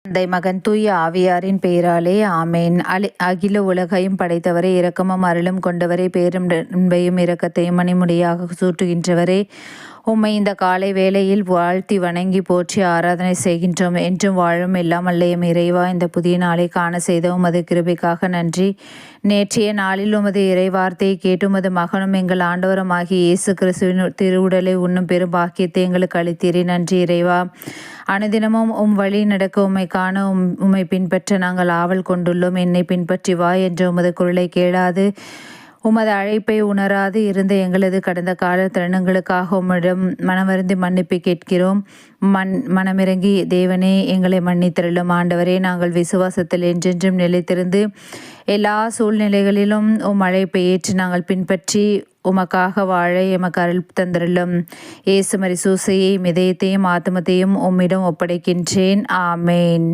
தந்தை மகன் தூய ஆவியாரின் பெயராலே ஆமேன். அகில உலகையும் படைத்தவரே, இரக்கமும் அருளும் கொண்டவரே, பேரும் அன்பையும் இரக்கத்தையும் மணிமுடியாக சூட்டுகின்றவரே, உம்மை இந்த காலை வேளையில் வாழ்த்தி வணங்கி போற்றி ஆராதனை செய்கின்றோம். என்றும் வாழும் எல்லாம் அல்ல எம் இறைவா, இந்த புதிய நாளை காண செய்த உமது கிருபைக்காக நன்றி. நேற்றைய நாளில் உமது இறைவார்த்தையை கேட்டு உமது மகனும் எங்கள் ஆண்டவரும் ஆகிய இயேசு கிறிஸ்துவின் திருவுடலை உண்ணும் பெரும் பாக்கியத்தை எங்களுக்கு அளித்தீரே. நன்றி இறைவா. அனுதினமும் வழி நடக்க உம்மை காண உம்மை பின்பற்ற நாங்கள் ஆவல் கொண்டுள்ளோம். என்னை பின்பற்றி வா என்ற உமது குரலை கேளாது உமது அழைப்பை உணராது இருந்த எங்களது கடந்த கால தருணங்களுக்காக உம்மிடம் மனமருந்தி மன்னிப்பு கேட்கிறோம். மனமிறங்கி தேவனே எங்களை மன்னித்தருளும். ஆண்டவரே, நாங்கள் விசுவாசத்தில் என்றென்றும் நிலைத்திருந்து எல்லா சூழ்நிலைகளிலும் அழைப்பை ஏற்று நாங்கள் பின்பற்றி உமக்காக வாழ எமக்கு அருள் தந்தருளும். இயேசு மரிசூசையை இதயத்தையும் ஆத்மத்தையும் உம்மிடம் ஒப்படைக்கின்றேன். ஆமேன்.